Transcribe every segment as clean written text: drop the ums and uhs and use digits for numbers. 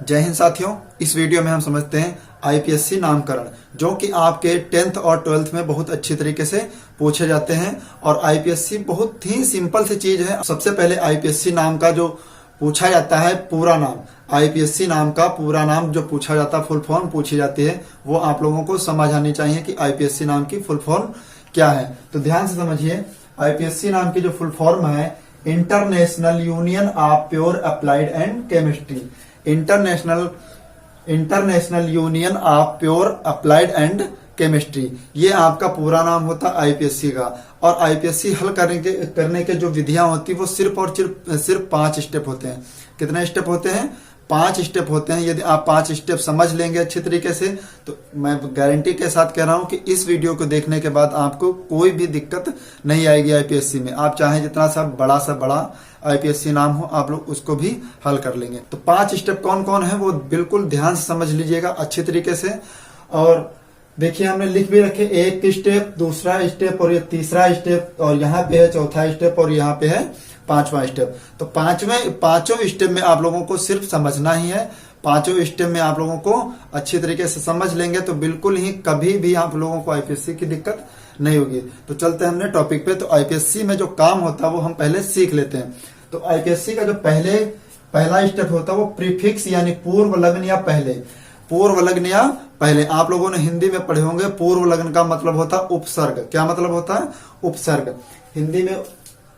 जय हिंद साथियों, इस वीडियो में हम समझते हैं आईपीएससी नामकरण, जो कि आपके 10th और 12th में बहुत अच्छी तरीके से पूछे जाते हैं। और आईपीएससी बहुत ही सिंपल सी चीज है। सबसे पहले आईपीएससी नाम का जो पूछा जाता है पूरा नाम, आईपीएससी नाम का पूरा नाम जो पूछा जाता है, फुल फॉर्म पूछी जाती है, वो आप लोगों को समझ आनी चाहिए कि आईपीएससी नाम की फुल फॉर्म क्या है। तो ध्यान से समझिए, आईपीएससी नाम की जो फुल फॉर्म है, international union of pure applied and chemistry. International union of pure applied and chemistry, ये आपका पूरा नाम होता है आईपीएससी का। और आईपीएससी हल करने के जो विधियां होती है वो सिर्फ 5 स्टेप होते हैं। कितने स्टेप होते हैं? 5 स्टेप होते हैं। यदि आप 5 स्टेप समझ लेंगे अच्छी तरीके से, तो मैं गारंटी के साथ कह रहा हूं कि इस वीडियो को देखने के बाद आपको कोई भी दिक्कत नहीं आएगी आईपीएससी में। आप चाहे जितना सा बड़ा आईपीएससी नाम हो, आप लोग उसको भी हल कर लेंगे। तो 5 स्टेप कौन कौन है वो बिल्कुल ध्यान से समझ लीजिएगा अच्छी तरीके से। और देखिए, हमने लिख भी रखे, एक स्टेप, दूसरा स्टेप और ये तीसरा स्टेप, और यहाँ पे है चौथा स्टेप और यहाँ पे है 5वां स्टेप। तो पांचों स्टेप में आप लोगों को सिर्फ समझना ही है। 5 स्टेप में आप लोगों को अच्छी तरीके से समझ लेंगे तो बिल्कुल ही कभी भी आप लोगों को आईपीएससी की दिक्कत नहीं होगी। तो चलते हैं हमने टॉपिक पे। तो आईपीएससी में जो काम होता है वो हम पहले सीख लेते हैं। तो आईपीएससी का जो पहला स्टेप होता है वो प्रीफिक्स यानी पूर्व लग्न या पहले। पूर्व लग्न या पहले, आप लोगों ने हिंदी में पढ़े होंगे, पूर्व लग्न का मतलब होता है उपसर्ग। क्या मतलब होता है? उपसर्ग। हिंदी में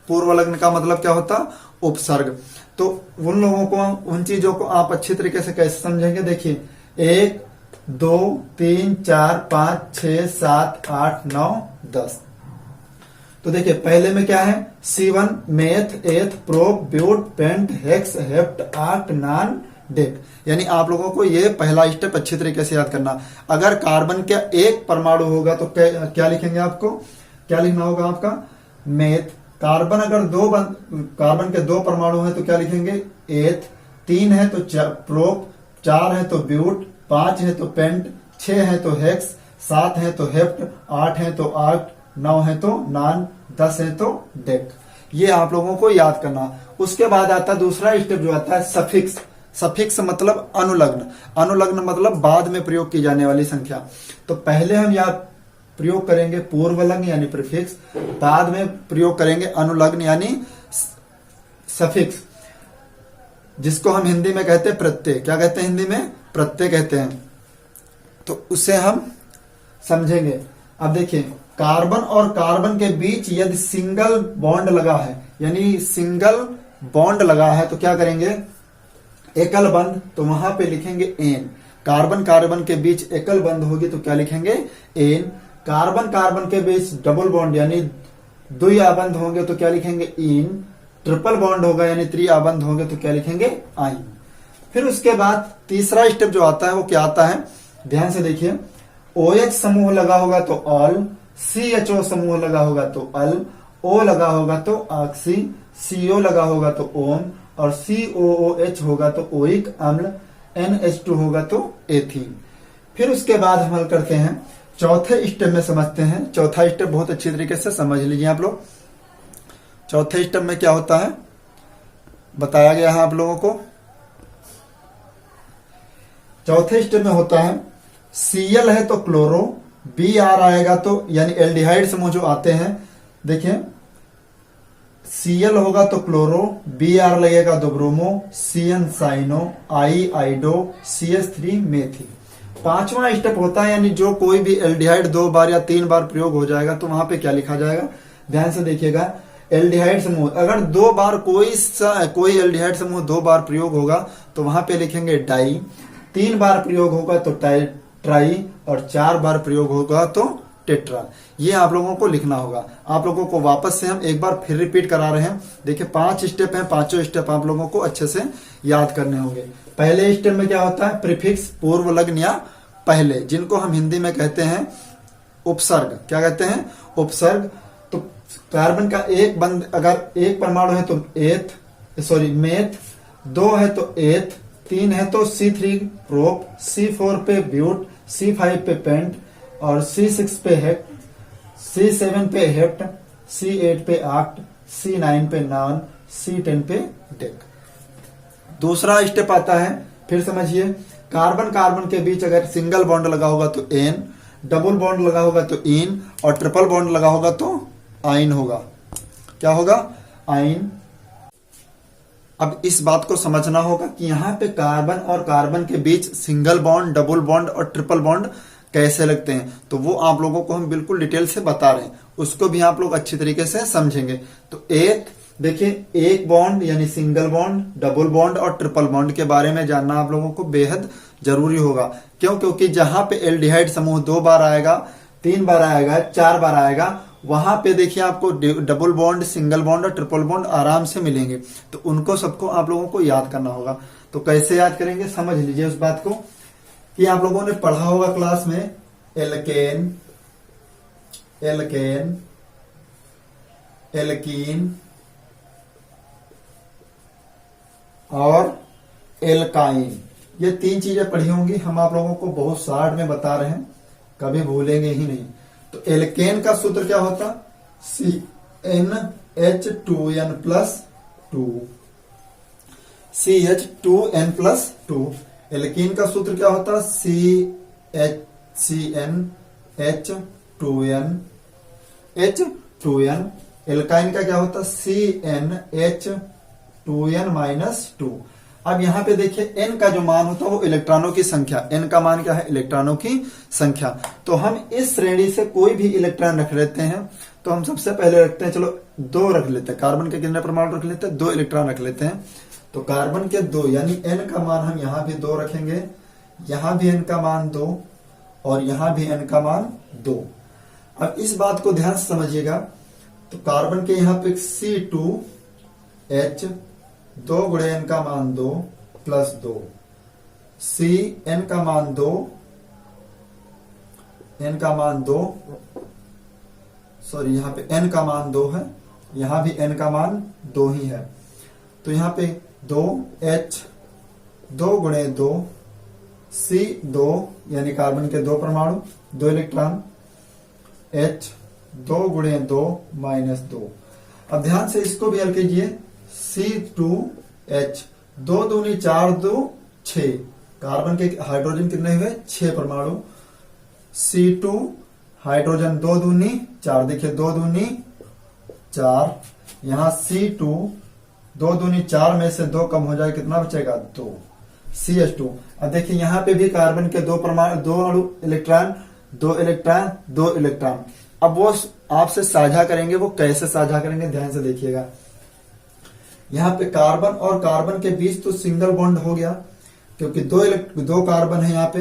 पूर्व लग्न का मतलब क्या होता है? उपसर्ग। तो उन लोगों को, उन चीजों को आप अच्छी तरीके से कैसे समझेंगे? देखिए, 1 2 3 4 5 6 7 8 9 10। तो देखिए, पहले में क्या है? C1 meth, eth, prop, but, pent, hex, hept, oct, non, dec. यानी आप लोगों को ये पहला स्टेप अच्छी तरीके से याद करना। अगर कार्बन का एक परमाणु होगा तो क्या लिखेंगे? आपको क्या लिखना होगा? आपका मेथ। कार्बन अगर कार्बन के 2 परमाणु है तो क्या लिखेंगे? एथ। 3 है तो प्रोप, 4 है तो ब्यूट, 5 है तो पेंट, 6 है तो हेक्स, 7 है तो हेप्ट, 8 है तो आर्ट, 9 है तो नान, 10 है तो डेक। ये आप लोगों को याद करना। उसके बाद आता है दूसरा स्टेप जो आता है सफिक्स। सफिक्स मतलब अनुलग्न। अनुलग्न मतलब बाद में प्रयोग की जाने वाली संख्या। तो पहले हम यहाँ प्रयोग करेंगे पूर्व लग्न यानी प्रीफिक्स, बाद में प्रयोग करेंगे अनुलग्न यानी सफिक्स, जिसको हम हिंदी में कहते हैं प्रत्यय। क्या कहते हैं हिंदी में? प्रत्यय कहते हैं। तो उसे हम समझेंगे। अब देखिए, कार्बन और कार्बन के बीच यदि सिंगल बॉन्ड लगा है, यानी सिंगल बॉन्ड लगा है, तो क्या करेंगे? एकल बंध, तो वहां पे लिखेंगे एन। कार्बन कार्बन के बीच एकल बंध होगी तो क्या लिखेंगे? एन। कार्बन कार्बन के बीच डबल बॉन्ड यानी द्वि आबंध होंगे तो क्या लिखेंगे? इन। ट्रिपल बॉन्ड होगा यानी त्रिआबंध होंगे तो क्या लिखेंगे? आइन। फिर उसके बाद तीसरा स्टेप जो आता है वो क्या आता है? ध्यान से देखिए, OH समूह लगा होगा तो ऑल, CHO समूह लगा होगा तो अल, O लगा होगा तो ऑक्सी, CO लगा होगा तो ओन, और COOH होगा तो ओइक अम्ल, NH2 होगा तो एथीन। फिर उसके बाद हम हल करते हैं चौथे स्टेप में। समझते हैं चौथा स्टेप, बहुत अच्छी तरीके से समझ लीजिए आप लोग। चौथे स्टेप में क्या होता है बताया गया है आप लोगों को। चौथे स्टेप में होता है Cl है तो क्लोरो, Br आएगा तो, यानी एल्डिहाइड समूह जो आते हैं, देखिए Cl होगा तो क्लोरो, Br लगेगा तो bromo, Cn cyano, I iodo, CH3 methyl. 5वां स्टेप होता है, यानी जो कोई भी एल्डिहाइड 2 बार या 3 बार प्रयोग हो जाएगा तो वहां पे क्या लिखा जाएगा? ध्यान से देखिएगा, एल्डिहाइड समूह अगर 2 बार कोई एल्डिहाइड समूह 2 बार प्रयोग होगा तो वहां पे लिखेंगे डाई, 3 बार प्रयोग होगा तो ट्राई, और 4 बार प्रयोग होगा तो टेट्रा। ये आप लोगों को लिखना होगा। आप लोगों को वापस से हम एक बार फिर रिपीट करा रहे हैं। देखिए, 5 स्टेप हैं, 5 स्टेप आप लोगों को अच्छे से याद करने होंगे। पहले स्टेप में क्या होता है? प्रीफिक्स, पूर्व लग्न या पहले, जिनको हम हिंदी में कहते हैं उपसर्ग। क्या कहते हैं? उपसर्ग। तो कार्बन का एक बंद, अगर एक परमाणु है तो मेथ, 2 है तो एथ, 3 है तो C3 प्रोप, C4 पे ब्यूट, C5 पे पेंट, और C6 पे हेक्ट, C7 पे हेप्ट, C8 पे आक्ट, C9 पे नान, C10 पे डेक। दूसरा स्टेप आता है फिर समझिए, कार्बन कार्बन के बीच अगर सिंगल बॉन्ड लगा होगा तो एन, डबल बॉन्ड लगा होगा तो इन, और ट्रिपल बॉन्ड लगा होगा तो आइन होगा। क्या होगा? आइन। अब इस बात को समझना होगा कि यहाँ पे कार्बन और कार्बन के बीच सिंगल बॉन्ड, डबल बॉन्ड और ट्रिपल बॉन्ड कैसे लगते हैं, तो वो आप लोगों को हम बिल्कुल डिटेल से बता रहे हैं, उसको भी आप लोग अच्छी तरीके से समझेंगे। तो एक देखिए, एक बॉन्ड यानी सिंगल बॉन्ड, डबल बॉन्ड और ट्रिपल बॉन्ड के बारे में जानना आप लोगों को बेहद जरूरी होगा। क्यों? क्योंकि जहां पे एल्डिहाइड समूह 2 बार आएगा, 3 बार आएगा, 4 बार आएगा, वहां पे देखिए आपको डबल बॉन्ड, सिंगल बॉन्ड और ट्रिपल बॉन्ड आराम से मिलेंगे। तो उनको सबको आप लोगों को याद करना होगा। तो कैसे याद करेंगे, समझ लीजिए उस बात को कि आप लोगों ने पढ़ा होगा क्लास में एल्केन, एल्केन, एल्कीन और एल्काइन, ये 3 चीजें पढ़ी होंगी। हम आप लोगों को बहुत शॉर्ट में बता रहे हैं, कभी भूलेंगे ही नहीं। तो एल्केन का सूत्र क्या होता? CnH2n+2, CH2n+2। एल्कीन का सूत्र क्या होता? CnH2n। एल्काइन का क्या होता? CnH2n-2। अब यहां पे देखिए n का जो मान होता है वो इलेक्ट्रॉनों की संख्या, n का मान क्या है? इलेक्ट्रॉनों की संख्या। तो हम इस श्रेणी से कोई भी इलेक्ट्रॉन रख लेते हैं। तो हम सबसे पहले रखते हैं, चलो 2 रख लेते हैं। कार्बन के कितने परमाणु रख लेते हैं? 2 इलेक्ट्रॉन रख लेते हैं। तो कार्बन के 2 यानी n का मान हम यहां भी 2 रखेंगे, यहां भी n का मान 2 और यहां भी n का मान 2। अब इस बात को ध्यान से समझिएगा। तो कार्बन के यहां पे C2H 2 गुणे n का मान 2 प्लस 2, C n का मान 2, n का मान 2, सॉरी यहाँ पे n का मान 2 है, यहां भी n का मान 2 ही है। तो यहाँ पे 2H 2 गुणे 2, C 2 यानी कार्बन के 2 परमाणु, 2 इलेक्ट्रॉन, H 2 गुणे 2 माइनस 2। अब ध्यान से इसको भी हल कीजिए। C2H 2 दूनी 4, 2 6, कार्बन के हाइड्रोजन कितने हुए? 6 परमाणु। C2 हाइड्रोजन 2 दूनी 4, देखिए 2 दूनी 4, यहां C2 2 दूनी 4 में से 2 कम हो जाए, कितना बचेगा? 2, CH2। अब देखिए यहां पे भी कार्बन के 2 परमाणु, 2 इलेक्ट्रॉन, 2 इलेक्ट्रॉन, 2 इलेक्ट्रॉन। अब वो आपसे साझा करेंगे, वो कैसे साझा करेंगे ध्यान से देखिएगा। यहाँ पे कार्बन और कार्बन के बीच तो सिंगल बॉन्ड हो गया, क्योंकि 2 कार्बन है। यहाँ पे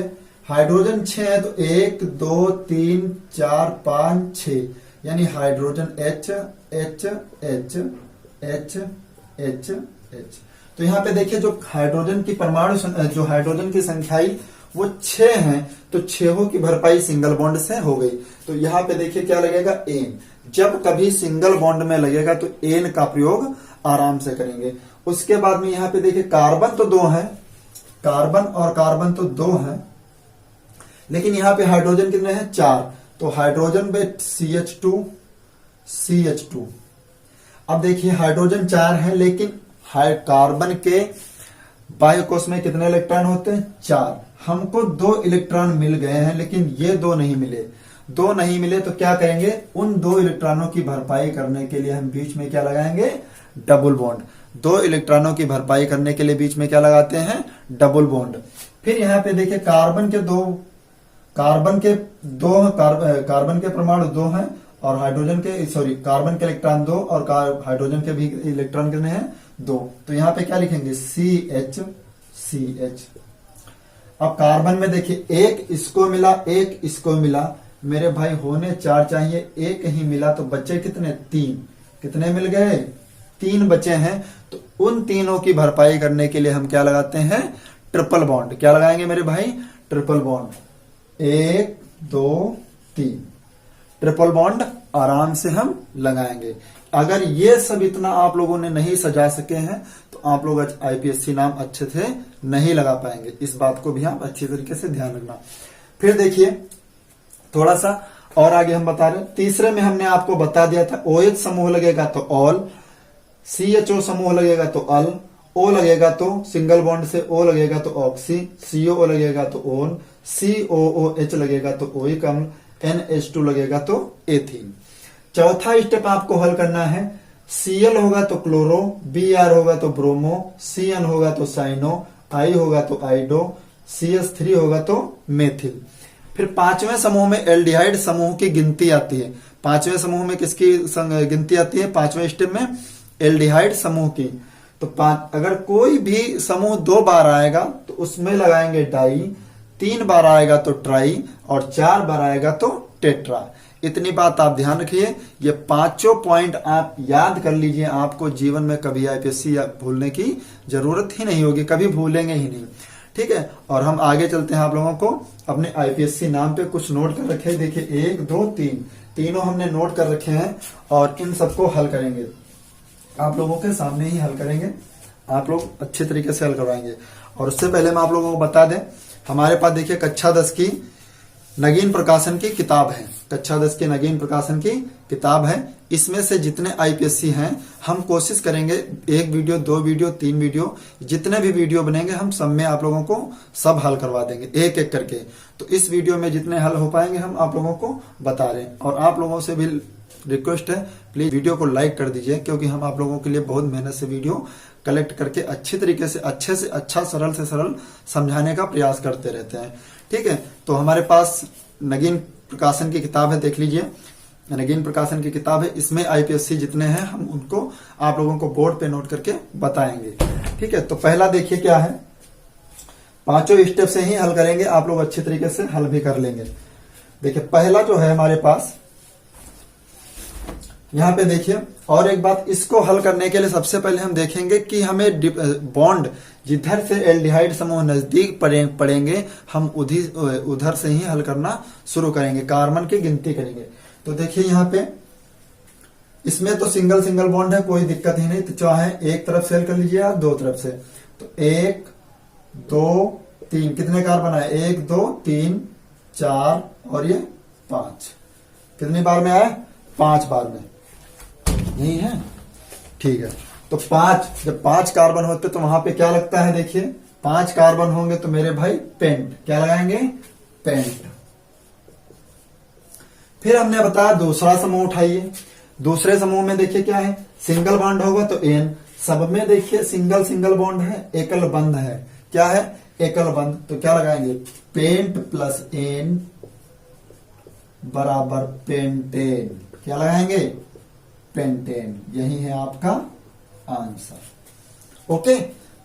हाइड्रोजन 6 है, तो 1 2 3 4 5 6, यानी hydrogen H H H H H H। तो यहाँ पे देखिए जो हाइड्रोजन की परमाणु, जो हाइड्रोजन की संख्याई वो 6 हैं, तो 6 की भरपाई सिंगल बॉन्ड से हो गई। तो यहाँ पे देखिए क्या लगेगा? एन। जब कभी सिंगल बॉन्ड में लगेगा तो एन का प्रयोग आराम से करेंगे। उसके बाद में यहाँ पे देखिए कार्बन तो 2 है, कार्बन और कार्बन तो 2 है, लेकिन यहाँ पे हाइड्रोजन कितने हैं? 4। तो हाइड्रोजन पे CH2, CH2। अब देखिए हाइड्रोजन 4 है, लेकिन कार्बन के बाह्य कोश में कितने इलेक्ट्रॉन होते हैं? 4। हमको 2 इलेक्ट्रॉन मिल गए हैं, लेकिन ये 2 नहीं मिले। 2 नहीं मिले तो क्या करेंगे? उन 2 इलेक्ट्रॉनों की भरपाई करने के लिए हम बीच में क्या लगाएंगे? Double bond. 2 इलेक्ट्रॉनों की भरपाई करने के लिए बीच में क्या लगाते हैं? Double bond. फिर यहाँ पे देखिए कार्बन के 2 कार्बन के परमाणु 2 हैं, और हाइड्रोजन के, सॉरी, कार्बन के इलेक्ट्रॉन 2 और हाइड्रोजन के भी इलेक्ट्रॉन कितने हैं? 2। तो यहाँ पे क्या लिखेंगे? CH CH। अब कार्बन में देखिए 1 इसको मिला, 1 इसको मिला, मेरे भाई होने 4 चाहिए, 1 ही मिला, तो बचे कितने? 3। कितने मिल गए? 3 बचे हैं। तो उन तीनों की भरपाई करने के लिए हम क्या लगाते हैं? Triple bond. क्या लगाएंगे मेरे भाई? Triple bond. 1 2 3 ट्रिपल बॉन्ड आराम से हम लगाएंगे। अगर ये सब इतना आप लोगों ने नहीं सजा सके हैं तो आप लोग आईपीएससी नाम अच्छे से नहीं लगा पाएंगे। इस बात को भी आप अच्छी तरीके से ध्यान रखना। फिर देखिए थोड़ा सा और आगे हम बता रहे हैं। तीसरे में हमने आपको बता दिया था OH समूह लगेगा तो ऑल, CHO समूह लगेगा तो अल, ओ लगेगा तो सिंगल बॉन्ड से ओ लगेगा तो ऑक्सी, सीओ लगेगा तो ओन, COOH लगेगा तो ओइक अम्ल, NH2 लगेगा तो एथीन। चौथा स्टेप आपको हल करना है, Cl होगा तो क्लोरो, Br होगा तो ब्रोमो, Cn होगा तो साइनो, I होगा तो आइडो, CH3 होगा तो मेथिल। फिर पांचवें समूह में एल्डिहाइड समूह की गिनती आती है। पांचवें समूह में किसकी गिनती आती है? पांचवें स्टेप में एल्डिहाइड समूह की। तो अगर कोई भी समूह 2 बार आएगा तो उसमें लगाएंगे डाई, 3 बार आएगा तो ट्राई और 4 बार आएगा तो टेट्रा। इतनी बात आप ध्यान रखिए, ये पांचों पॉइंट आप याद कर लीजिए, आपको जीवन में कभी आईपीएससी भूलने की जरूरत ही नहीं होगी, कभी भूलेंगे ही नहीं। ठीक है, और हम आगे चलते हैं। आप लोगों को अपने आईपीएससी नाम पे कुछ नोट कर रखे हैं, देखिए 1 2 3 तीनों हमने नोट कर रखे हैं और इन सबको हल करेंगे, आप लोगों के सामने ही हल करेंगे, आप लोग अच्छे तरीके से हल करवाएंगे। और उससे पहले मैं आप लोगों को बता दें, हमारे पास देखिए कक्षा 10 की नगीन प्रकाशन की किताब है, कक्षा 10 की नगीन प्रकाशन की किताब है। इसमें से जितने आईपीएससी हैं हम कोशिश करेंगे 1 वीडियो 2 वीडियो 3 वीडियो जितने भी वीडियो बनेंगे हम सब में आप लोगों को सब हल करवा देंगे एक एक करके। तो इस वीडियो में जितने हल हो पाएंगे हम आप लोगों को बता रहे हैं। और आप लोगों से भी रिक्वेस्ट है, प्लीज वीडियो को लाइक कर दीजिए, क्योंकि हम आप लोगों के लिए बहुत मेहनत से वीडियो कलेक्ट करके अच्छी तरीके से अच्छे से अच्छा सरल से सरल समझाने का प्रयास करते रहते हैं। ठीक है, तो हमारे पास नगीन प्रकाशन की किताब है, देख लीजिए नगीन प्रकाशन की किताब है। इसमें आईपीएससी जितने हैं हम उनको आप लोगों को बोर्ड पे नोट करके बताएंगे। ठीक है, तो पहला देखिए क्या है, पांचों स्टेप से ही हल करेंगे, आप लोग अच्छे तरीके से हल भी कर लेंगे। देखिए पहला जो है हमारे पास यहां पे देखिए, और एक बात, इसको हल करने के लिए सबसे पहले हम देखेंगे कि हमें बॉन्ड जिधर से एल्डिहाइड समूह नजदीक पड़ेंगे हम उधर से ही हल करना शुरू करेंगे, कार्बन की गिनती करेंगे। तो देखिए यहाँ पे इसमें तो सिंगल सिंगल बॉन्ड है, कोई दिक्कत ही नहीं, तो चाहे एक तरफ से हल कर लीजिए आप, 2 तरफ से। तो 1 2 3 कितने कार्बन आए? 1 2 3 4 और ये 5। कितनी बार में आए? 5 बार में, यही है। ठीक है, तो 5, जब 5 कार्बन होते तो वहां पे क्या लगता है? देखिए 5 कार्बन होंगे तो मेरे भाई पेंट, क्या लगाएंगे? पेंट। फिर हमने बताया दूसरा समूह उठाइए, दूसरे समूह में देखिए क्या है, सिंगल बॉन्ड होगा तो एन, सब में देखिए सिंगल सिंगल बॉन्ड है, एकल बंध है, क्या है? एकल बंध। तो क्या लगाएंगे? पेंट प्लस एन बराबर पेंटेन, क्या लगाएंगे? पेंटेन। यही है आपका आंसर। ओके,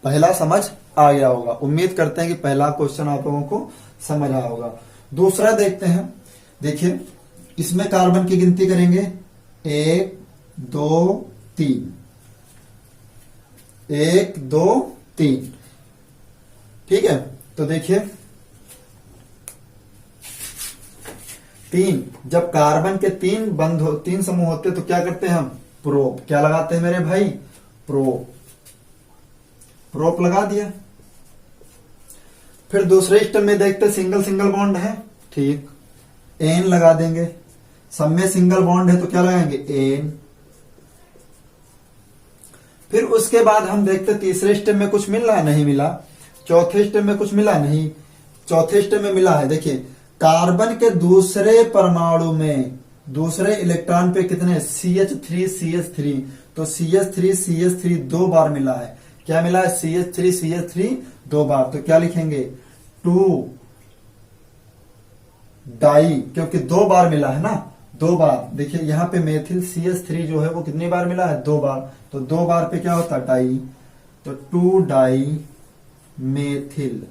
पहला समझ आ गया होगा, उम्मीद करते हैं कि पहला क्वेश्चन आप लोगों को समझ आया होगा। दूसरा देखते हैं, देखिए इसमें कार्बन की गिनती करेंगे 1 2 3, 1 2 3। ठीक है, तो देखिए 3, जब कार्बन के 3 समूह होते तो क्या करते हैं हम? प्रोप, क्या लगाते हैं मेरे भाई? प्रोप, प्रोप लगा दिया। फिर दूसरे स्टेप में देखते सिंगल सिंगल बॉन्ड है, ठीक, एन लगा देंगे। सब में सिंगल बॉन्ड है तो क्या लगाएंगे? एन। फिर उसके बाद हम देखते तीसरे स्टेप में कुछ मिल रहा है, नहीं मिला। चौथे स्टेप में कुछ मिला, नहीं। चौथे स्टेप में मिला है, देखिए कार्बन के दूसरे परमाणु में दूसरे इलेक्ट्रॉन पे कितने? CH3 CH3, तो CH3 CH3 2 बार मिला है। क्या मिला है? CH3 CH3 2 बार। तो क्या लिखेंगे? 2 डाई, क्योंकि 2 बार मिला है ना, 2 बार। देखिए यहाँ पे मेथिल CH3 जो है वो कितनी बार मिला है? 2 बार। तो 2 बार पे क्या होता है? डाई। तो 2 डाई मेथिल,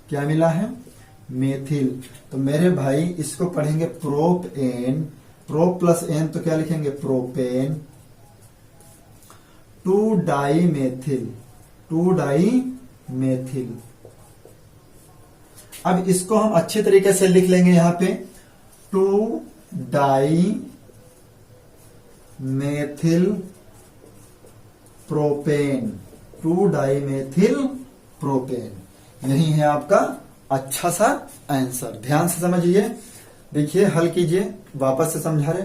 क्या मिला है? मेथिल। तो मेरे भाई इसको पढ़ेंगे prop ane, prop plus ane तो क्या लिखेंगे? Propane. 2 di methyl, 2 di methyl. अब इसको हम अच्छे तरीके से लिख लेंगे यहां पे, 2 di methyl propane, 2 di methyl propane. यही है आपका अच्छा सा आंसर। ध्यान से समझिए, देखिए हल कीजिए, वापस से समझा रहे।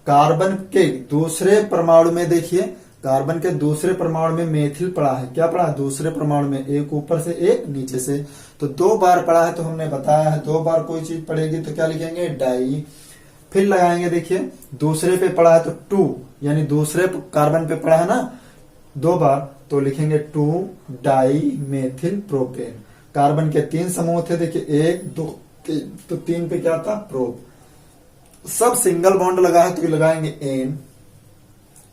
कार्बन के दूसरे परमाणु में देखिए, कार्बन के दूसरे परमाणु में मेथिल पड़ा है। क्या पड़ा है? दूसरे परमाणु में, एक ऊपर से एक नीचे से। तो 2 बार पड़ा है, तो हमने बताया है 2 बार कोई चीज पड़ेगी तो क्या लिखेंगे? डाई। फिर लगाएंगे, देखिए दूसरे पे पड़ा है तो 2, यानी दूसरे कार्बन पे पड़ा है ना 2 बार, तो लिखेंगे 2 डाई मेथिल प्रोपेन। कार्बन के 3 समूह थे, देखिए 1 2 3, तो 3 पे क्या था? प्रोप। सब सिंगल बॉन्ड लगा है तो लगाएंगे एन।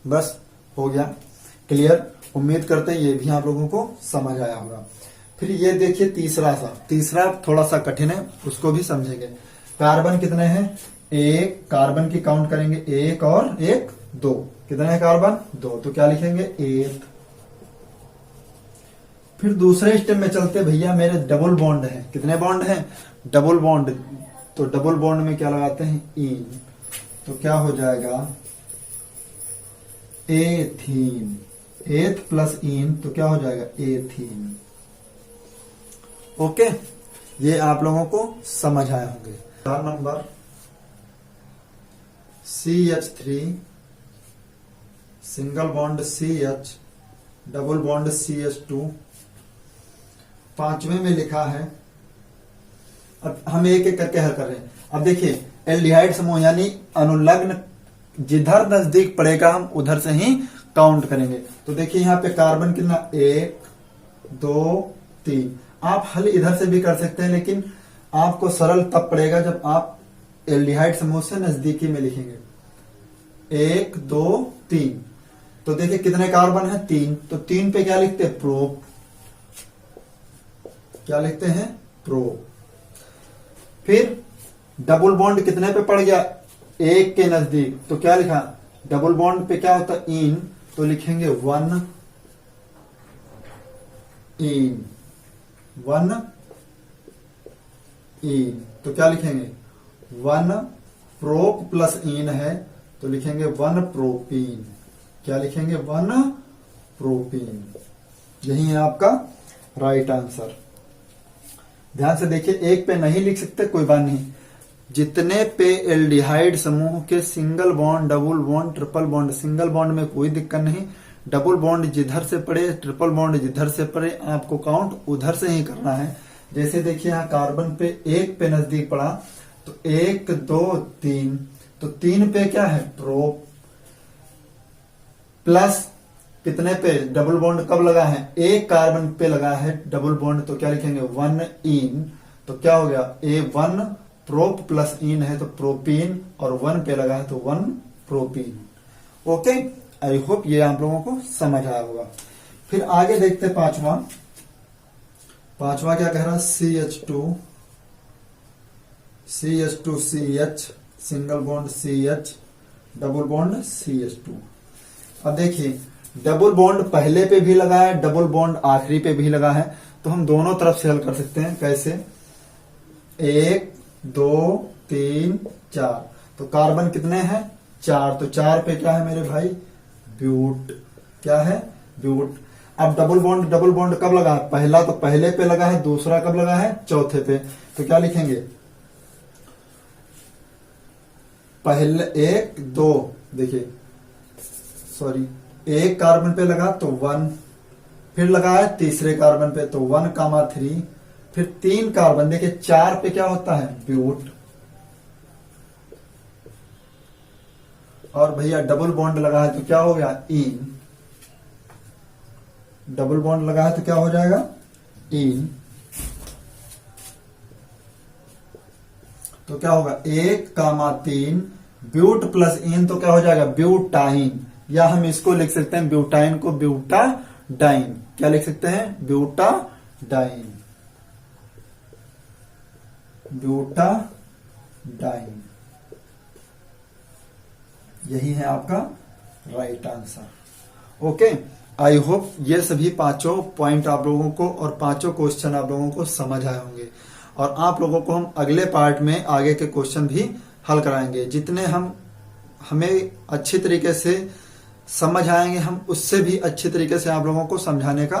बस हो गया क्लियर। उम्मीद करते हैं ये भी आप लोगों को समझ आया होगा। फिर ये देखिए तीसरा थोड़ा सा कठिन है, उसको भी समझेंगे। कार्बन कितने हैं? 1, कार्बन की काउंट करेंगे 1 और 1 2। कितने हैं कार्बन? 2, तो क्या लिखेंगे? 1। फिर दूसरे स्टेप में चलते भैया, मेरे डबल बॉन्ड है। कितने बॉन्ड हैं? Double bond. तो डबल बॉन्ड में क्या लगाते हैं? इन। तो क्या हो जाएगा? एथीन। एथ प्लस इन, तो क्या हो जाएगा? एथीन। ओके, ये आप लोगों को समझ आए होंगे। 4 number CH3 single bond CH double bond CH2। 5वें में लिखा है। अब हम एक एक करके हल कर रहे हैं। अब देखिए एल्डिहाइड समूह यानी अनुलग्न, जिधर नजदीक पड़ेगा हम उधर से ही काउंट करेंगे। तो देखिए यहाँ पे कार्बन कितना? 1 2 3। आप हल इधर से भी कर सकते हैं, लेकिन आपको सरल तब पड़ेगा जब आप एल्डिहाइड समूह से नजदीकी में लिखेंगे। 1 2 3। तो देखिए कितने कार्बन है? 3। तो 3 पे क्या लिखते हैं? प्रोप। क्या लिखते हैं? प्रोप। फिर डबल बॉन्ड कितने पे पड़ गया? 1 के नजदीक, तो क्या लिखा? डबल बॉन्ड पे क्या होता है? इन। तो लिखेंगे 1 इन। 1 इन। तो क्या लिखेंगे? 1 प्रोप प्लस इन है, तो लिखेंगे 1 प्रोपीन। क्या लिखेंगे? 1 प्रोपीन। यही है आपका राइट आंसर। ध्यान से देखिए, एक पे नहीं लिख सकते, कोई बात नहीं। जितने पे एल्डिहाइड समूह के single bond, double bond, triple bond, single bond में कोई दिक्कत नहीं, डबल बॉन्ड जिधर से पड़े, ट्रिपल बॉन्ड जिधर से पड़े, आपको काउंट उधर से ही करना है। जैसे देखिए यहाँ कार्बन पे 1 पे नजदीक पड़ा, तो 1 2 3, तो 3 पे क्या है? प्रोप। प्लस कितने पे डबल बॉन्ड कब लगा है? 1 कार्बन पे लगा है डबल बॉन्ड, तो क्या लिखेंगे? 1 इन। तो क्या हो गया? A1 प्रोप प्लस इन है तो प्रोपीन, और 1 पे लगा है तो 1 प्रोपीन। ओके, आई होप ये आप लोगों को समझ आया होगा। फिर आगे देखते पांचवा क्या कह रहा है? CH2 CH single bond CH double bond CH2। अब देखिए डबल बॉन्ड पहले पे भी लगा है, डबल बॉन्ड आखिरी पे भी लगा है, तो हम दोनों तरफ से हल कर सकते हैं। कैसे? 1 2 3 4। तो कार्बन कितने हैं? 4। तो 4 पे क्या है मेरे भाई? ब्यूट। क्या है? ब्यूट। अब डबल बॉन्ड कब लगा है? पहला तो पहले पे लगा है, दूसरा कब लगा है? चौथे पे। तो क्या लिखेंगे? पहले 1 2, देखिए सॉरी, 1 कार्बन पे लगा तो 1, फिर लगा है तीसरे कार्बन पे तो 1 3, फिर 3 कार्बन, देखिए 4 पे क्या होता है? ब्यूट। और भैया डबल बॉन्ड लगा है तो क्या हो गया? इन। डबल बॉन्ड लगा है तो क्या हो जाएगा? इन। तो क्या होगा? 1 3 ब्यूट प्लस इन, तो क्या हो जाएगा? ब्यूटाइन। या हम इसको लिख सकते हैं ब्यूटाइन को ब्यूटाडाइन। क्या लिख सकते हैं? ब्यूटाडाइन। ब्यूटाडाइन। यही है आपका right answer. Okay, I hope ये सभी 5 पॉइंट आप लोगों को और 5 क्वेश्चन आप लोगों को समझ आए होंगे, और आप लोगों को हम अगले पार्ट में आगे के क्वेश्चन भी हल कराएंगे। जितने हमें अच्छी तरीके से समझ आएंगे, हम उससे भी अच्छी तरीके से आप लोगों को समझाने का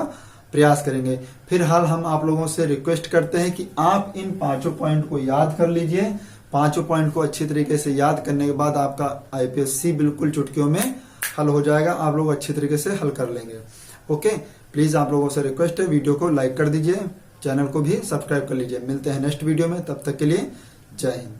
प्रयास करेंगे। फिलहाल हम आप लोगों से रिक्वेस्ट करते हैं कि आप इन 5 पॉइंट को याद कर लीजिए। 5 पॉइंट को अच्छी तरीके से याद करने के बाद आपका आईपीएससी बिल्कुल चुटकियों में हल हो जाएगा, आप लोग अच्छी तरीके से हल कर लेंगे। ओके, प्लीज आप लोगों से रिक्वेस्ट है, वीडियो को लाइक कर दीजिए, चैनल को भी सब्सक्राइब कर लीजिए। मिलते हैं नेक्स्ट वीडियो में, तब तक के लिए जय हिंद।